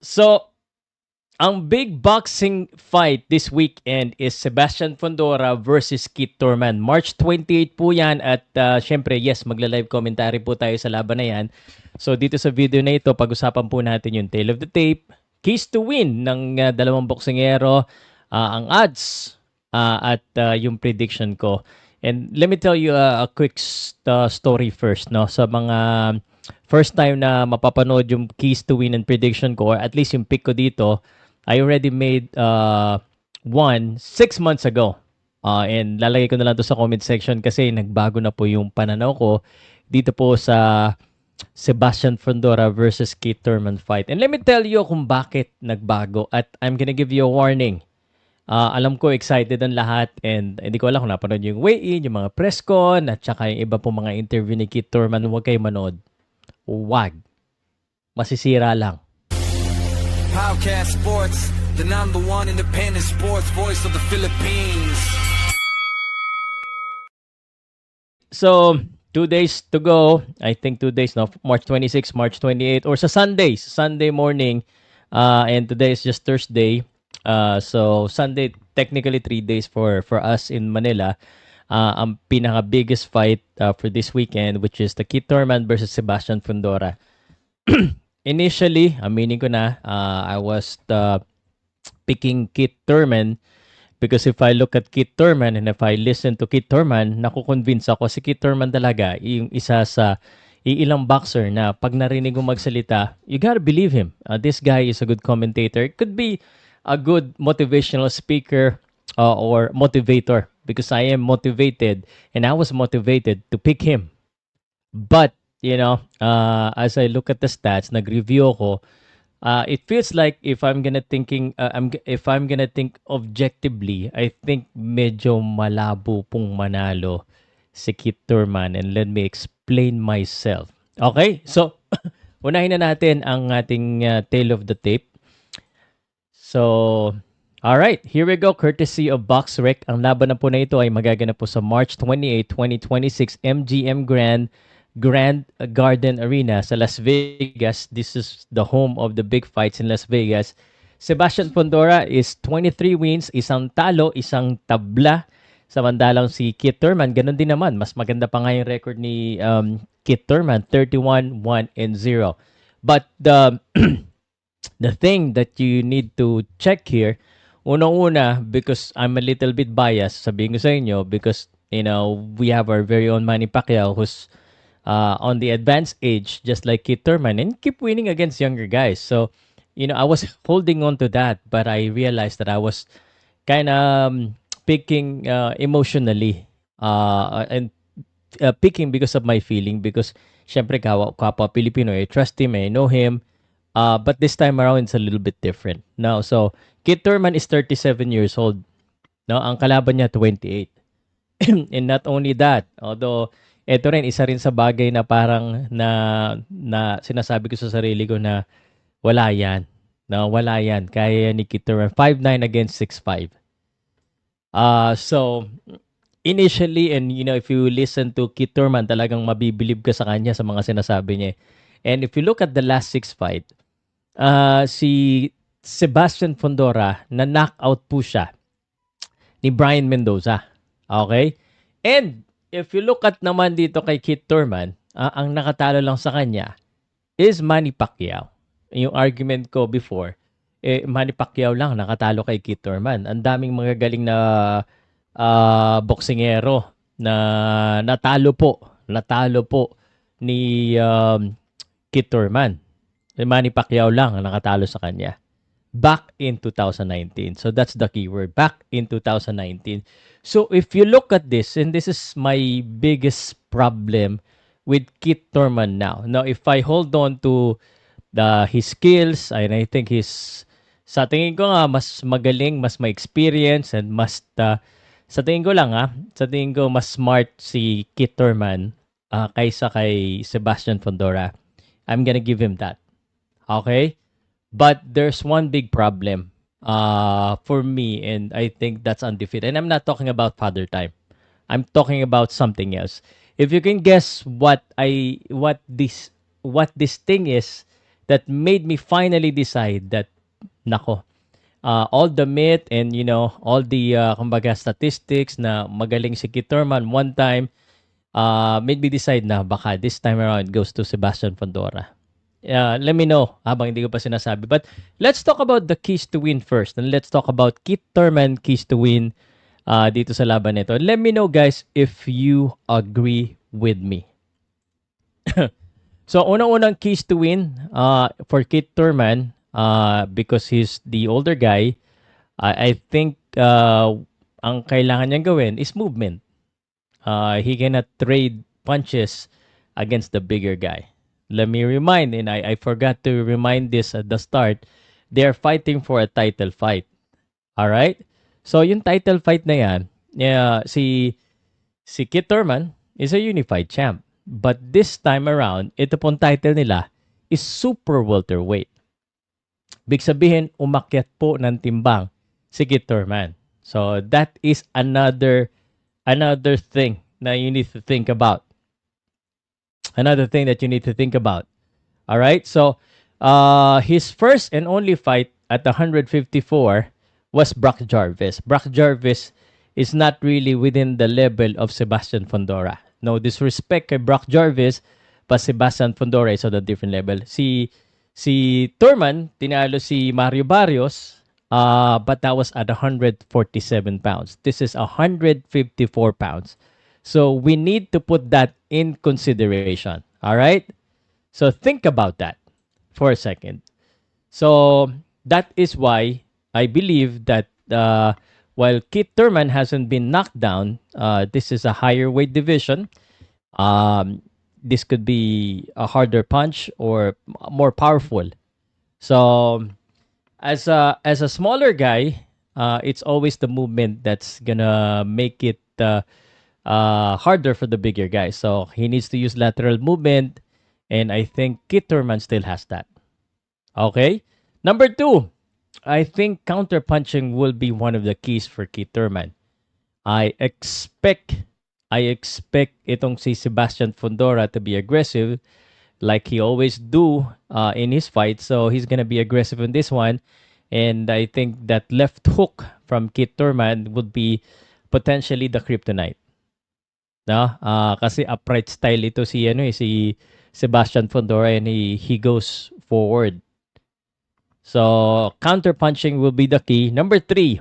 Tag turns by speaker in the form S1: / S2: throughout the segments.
S1: So, ang big boxing fight this weekend is Sebastian Fundora versus Keith Thurman. March 28 po yan at syempre, yes, magla-live commentary po tayo sa laban na yan. So dito sa video na ito, pag-usapan po natin yung tail of the tape, keys to win ng dalawang boksingero, ang odds, at yung prediction ko. And let me tell you a quick story first, no? Sa mga first time na mapapanood yung keys to win and prediction ko, or at least yung pick ko dito, I already made one 6 months ago. And lalagay ko na lang to sa comment section kasi nagbago na po yung pananaw ko dito po sa Sebastian Fundora versus Keith Thurman fight. And let me tell you kung bakit nagbago at I'm gonna give you a warning. Alam ko excited ang lahat and hindi ko alam kung napanood yung weigh-in, yung mga press con at saka yung iba po mga interview ni Keith Thurman. Huwag kayo manood. Huwag. Masisira lang.
S2: Podcast Sports, the number one independent sports voice of the Philippines.
S1: So, 2 days to go. I think 2 days, no? March 26, March 28, or sa Sunday morning. And today is just Thursday. So, Sunday, technically 3 days for us in Manila. Ang pinaka-biggest fight for this weekend, which is the Keith Thurman versus Sebastian Fundora. Initially, aminin ko na, I was picking Keith Thurman because if I look at Keith Thurman and if I listen to Keith Thurman, nakukonvince ako si Keith Thurman talaga yung isa sa ilang boxer na pag narinig mo magsalita, you gotta believe him. This guy is a good commentator. Could be a good motivational speaker or motivator because I am motivated and I was motivated to pick him. But, as I look at the stats, nag-review ako, it feels like if I'm gonna think objectively, I think medyo malabo pong manalo si Keith Thurman, and let me explain myself. Okay? So, unahin na natin ang ating tail of the tape. So, alright, here we go. Courtesy of BoxRec. Ang laban na po na ito ay magaganap po sa March 28, 2026, MGM Grand Garden Arena sa Las Vegas. This is the home of the big fights in Las Vegas. Sebastian Fundora is 23 wins, isang talo, isang tabla. Samantalang si Keith Thurman, ganun din naman. Mas maganda pa nga yung record ni Keith Thurman, 31-1-0. But the thing that you need to check here, unang-una, because I'm a little bit biased, sabihin ko sa inyo, because, we have our very own Manny Pacquiao who's on the advanced age, just like Keith Thurman, and keep winning against younger guys. So, I was holding on to that, but I realized that I was kind of picking emotionally and picking because of my feeling, because syempre kapwa Pilipino, I trust him, I know him, but this time around it's a little bit different. Now, so Keith Thurman is 37 years old. No, ang kalaban niya 28. And not only that, although ito rin isa rin sa bagay na parang na sinasabi ko sa sarili ko na wala yan. No, wala yan. Kaya ni Keith Thurman 5'9" against 6'5". So initially, and if you listen to Keith Thurman, talagang mabibilib ka sa kanya sa mga sinasabi niya. And if you look at the last 6 fight, si Sebastian Fundora, na knockout po siya ni Brian Mendoza. Okay? And if you look at naman dito kay Keith Thurman, ang nakatalo lang sa kanya is Manny Pacquiao. Yung argument ko before, Manny Pacquiao lang nakatalo kay Keith Thurman. Ang daming mga galing na boksingero na natalo po ni Keith Thurman. Manny Pacquiao lang ang nakatalo sa kanya. Back in 2019. So that's the keyword. Back in 2019. So if you look at this, and this is my biggest problem with Keith Thurman now. Now, if I hold on to his skills, and I think sa tingin ko nga, mas magaling, mas may experience, and sa tingin ko mas smart si Keith Thurman kaysa kay Sebastian Fundora. I'm gonna give him that. Okay? But there's one big problem for me, and I think that's undefeated. And I'm not talking about Father Time. I'm talking about something else. If you can guess what this thing is that made me finally decide that, nako, all the myth and all the kumbaga statistics na magaling si Keith Thurman one time made me decide na baka this time around it goes to Sebastian Fundora. Let me know habang hindi ko pa sinasabi. But let's talk about the keys to win first. And let's talk about Keith Thurman keys to win dito sa laban nito. Let me know, guys, if you agree with me. So, unang-unang keys to win for Keith Thurman, because he's the older guy, I think ang kailangan niyang gawin is movement. He cannot trade punches against the bigger guy. Let me remind, and I forgot to remind this at the start, they're fighting for a title fight. Alright? So, yung title fight na yan, si Keith Thurman is a unified champ. But this time around, ito pong title nila is super welterweight. Big sabihin, umakyat po ng timbang si Keith Thurman. So, that is another thing na you need to think about. Another thing that you need to think about. All right? So, his first and only fight at 154 was Brock Jarvis. Brock Jarvis is not really within the level of Sebastian Fundora. No disrespect kay Brock Jarvis, but Sebastian Fundora is on a different level. Si Thurman, tinalo si Mario Barrios, but that was at 147 pounds. This is 154 pounds. So we need to put that in consideration. All right? So think about that for a second. So that is why I believe that while Keith Thurman hasn't been knocked down, this is a higher weight division. This could be a harder punch or more powerful. So as a smaller guy, it's always the movement that's gonna make it harder for the bigger guy. So he needs to use lateral movement, and I think Keith Thurman still has that. Okay? Number 2, I think counter-punching will be one of the keys for Keith Thurman. I expect itong si Sebastian Fundora to be aggressive like he always do in his fight. So he's gonna be aggressive in this one. And I think that left hook from Keith Thurman would be potentially the kryptonite. No? Kasi upright style ito si Sebastian Fundora, and he goes forward. So counter punching will be the key. Number 3,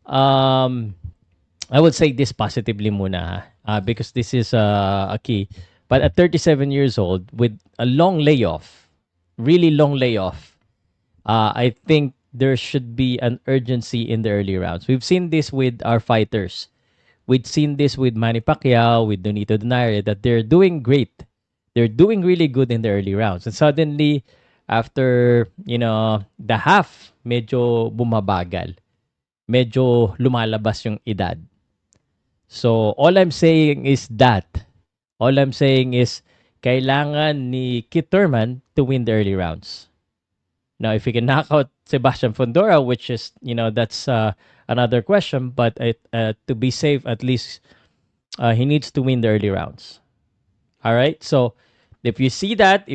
S1: I would say this positively muna, because this is a key. But at 37 years old with a long layoff, really long layoff, I think there should be an urgency in the early rounds. We've seen this with our fighters. We've seen this with Manny Pacquiao, with Donito Donaire, that they're doing great. They're doing really good in the early rounds. And suddenly, after, the half, medyo bumabagal. Medyo lumalabas yung edad. So, all I'm saying is kailangan ni Keith Thurman to win the early rounds. Now, if he can knock out Sebastian Fundora, which is, that's another question, but to be safe, at least he needs to win the early rounds. All right? So, if you see that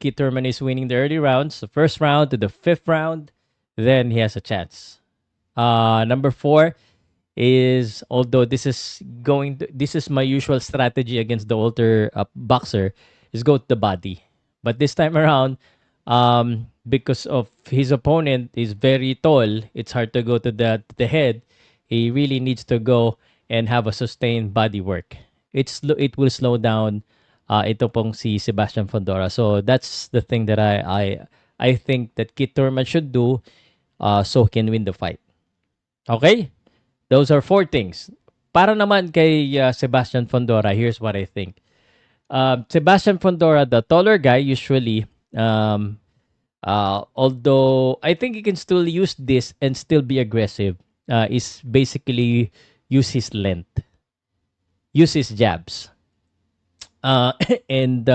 S1: Keith Thurman is winning the early rounds, the first round to the 5th round, then he has a chance. Number 4 is, although this is my usual strategy against the older boxer, is go to the body. But this time around, because of his opponent is very tall, it's hard to go to the head. He really needs to go and have a sustained body work. It will slow down ito pong si Sebastian Fundora. So that's the thing that I think that Keith Thurman should do, so he can win the fight. Okay? Those are 4 things. Para naman kay Sebastian Fundora, here's what I think. Sebastian Fundora, the taller guy, usually, although I think he can still use this and still be aggressive, is basically use his length, use his jabs. And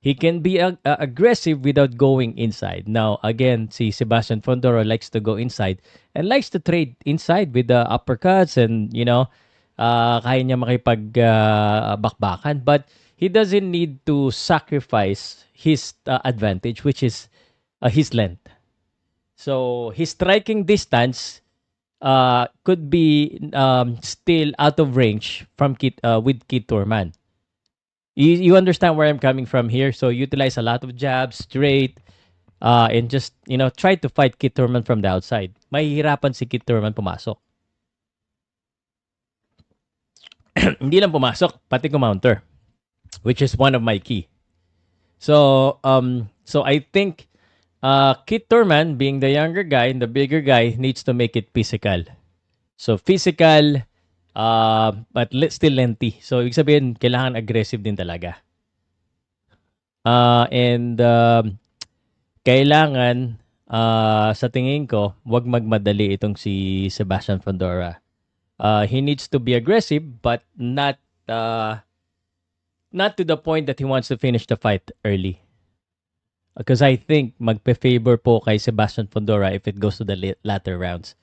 S1: he can be aggressive without going inside. Now, again, si Sebastian Fundora likes to go inside and likes to trade inside with the uppercuts and, kaya niya makipag bakbakan. But he doesn't need to sacrifice his advantage, which is his length. So his striking distance could be still out of range from with Kit Torman. You understand where I'm coming from here? So utilize a lot of jabs, straight, and just, try to fight Kit Torman from the outside. Mahihirapan si Kit Torman pumasok. Hindi lang pumasok, pati kumounter, which is one of my key. So I think Kit Torman, being the younger guy and the bigger guy, needs to make it physical. So physical, but still lengthy. So ibig sabihin, kailangan aggressive din talaga. And kailangan, sa tingin ko, wag magmadali itong si Sebastian Fundora. He needs to be aggressive, but not to the point that he wants to finish the fight early. Because I think magpe-favor po kay Sebastian Fundora if it goes to the latter rounds.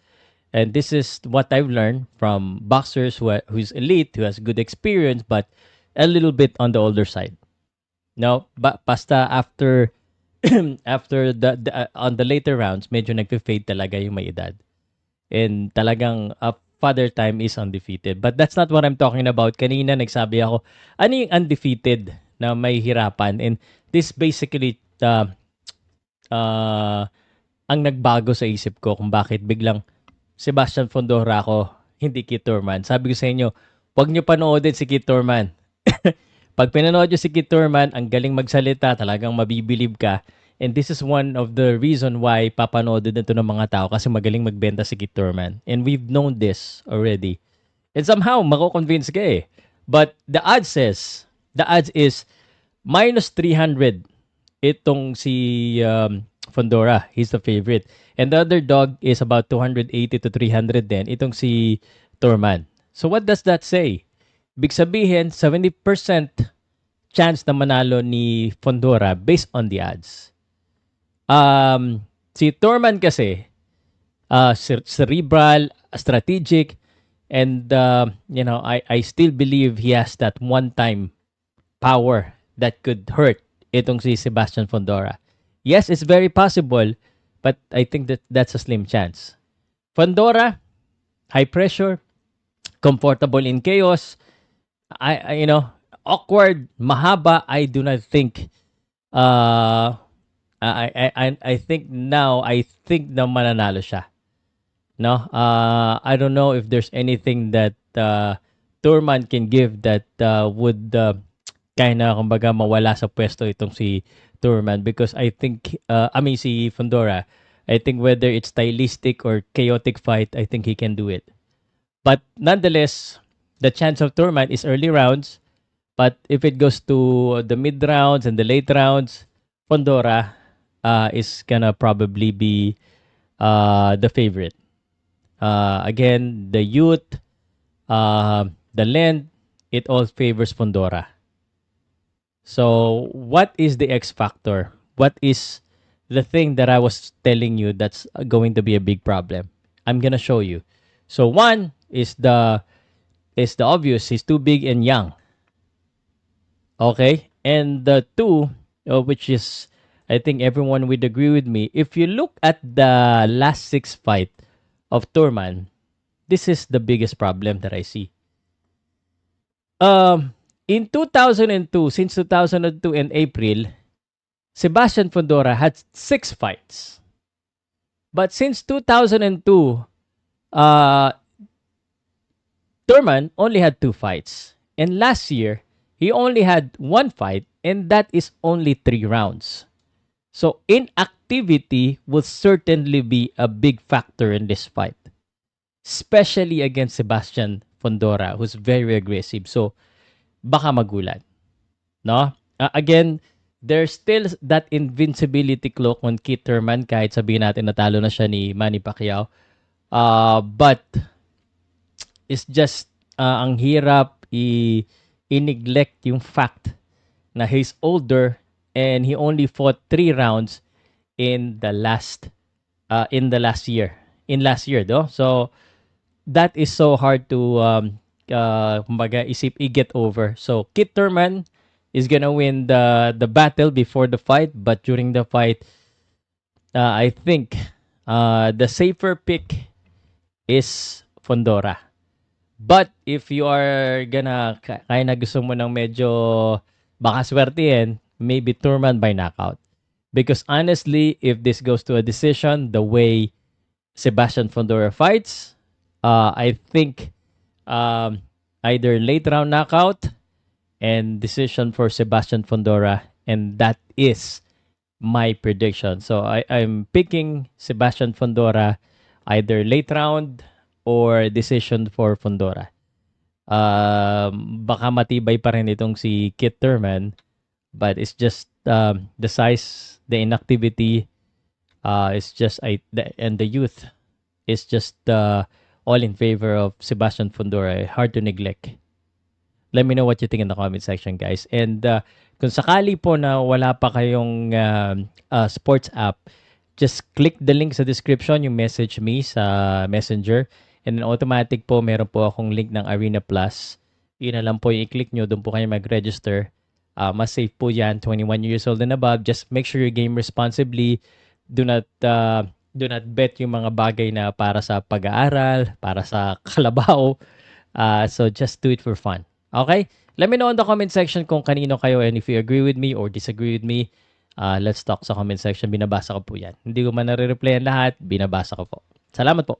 S1: And this is what I've learned from boxers who's elite, who has good experience, but a little bit on the older side. No, basta after after on the later rounds, medyo nagpe-fade talaga yung may edad. And talagang Father Time is undefeated. But that's not what I'm talking about. Kanina nagsabi ako, ano yung undefeated na may hirapan? And this basically ang nagbago sa isip ko kung bakit biglang Sebastian Fundora ako, hindi Kit Torman. Sabi ko sa inyo, huwag nyo panoodin si Kit Torman. Pag pinanood nyo si Kit Torman, ang galing magsalita, talagang mabibilib ka. And this is one of the reason why papanoodin nito ng mga tao kasi magaling magbenta si Kit Torman. And we've known this already. And somehow, mako-convince ka eh. But the odds is minus 300 itong si Fundora. He's the favorite. And the other dog is about 280 to 300 din. Itong si Torman. So what does that say? Big sabihin, 70% chance na manalo ni Fundora based on the odds. Si Torman kasi, cerebral, strategic, and I still believe he has that one-time power that could hurt itong si Sebastian Fundora. Yes, it's very possible, but I think that's a slim chance. Fundora, high pressure, comfortable in chaos, awkward, mahaba. I do not think. I think na mananalo siya. No, I don't know if there's anything that Torman can give that would kumbaga mawala sa pwesto itong si Torman, because I think si Fundora, I think whether it's stylistic or chaotic fight, I think he can do it. But nonetheless, the chance of Torman is early rounds, but if it goes to the mid rounds and the late rounds, Fundora is gonna probably be the favorite. Again, the youth, the length, it all favors Fundora. So, what is the X factor? What is the thing that I was telling you that's going to be a big problem? I'm gonna show you. So, one is the obvious. He's too big and young. Okay, and the two, which is, I think everyone would agree with me. If you look at the last 6 fight of Torman, this is the biggest problem that I see. In 2002, since 2002 in April, Sebastian Fundora had 6 fights. But since 2002, Torman only had 2 fights. And last year, he only had 1 fight, and that is only 3 rounds. So inactivity will certainly be a big factor in this fight, especially against Sebastian Fundora, who's very aggressive. So baka magulat. No? Again, there's still that invincibility cloak on Kit Torman kahit sabihin natin natalo na siya ni Manny Pacquiao. But it's just ang hirap i-neglect yung fact na he's older and he only fought 3 rounds in the last year. In last year, though. So that is so hard to kumbaga i-get over. So Kit Torman is gonna win the battle before the fight, but during the fight, I think the safer pick is Fondora. But if you are gonna kaya na gusto mo ng medyo baka swertihin, maybe Turman by knockout. Because honestly, if this goes to a decision, the way Sebastian Fondora fights, I think either late round knockout and decision for Sebastian Fondora, and that is my prediction. So I'm picking Sebastian Fondora either late round or decision for Fondora. Baka matibay pa rin itong si Kit Thurman, but it's just the size, the inactivity, it's just and the youth is just all in favor of Sebastian Fondora. Hard to neglect. Let me know what you think in the comment section, guys. And kung sakali po na wala pa kayong sports app, just click the link sa description, yung message me sa Messenger. And then automatic po, meron po akong link ng Arena Plus. Yun na lang po yung i-click nyo, doon po kayo mag-register. Mas safe po yan, 21 years old and above. Just make sure you game responsibly. Do not bet yung mga bagay na para sa pag-aaral, para sa kalabaw. So just do it for fun. Okay? Let me know in the comment section kung kanino kayo and if you agree with me or disagree with me. Let's talk sa comment section. Binabasa ko po yan. Hindi ko man nare-replyan lahat. Binabasa ko po. Salamat po.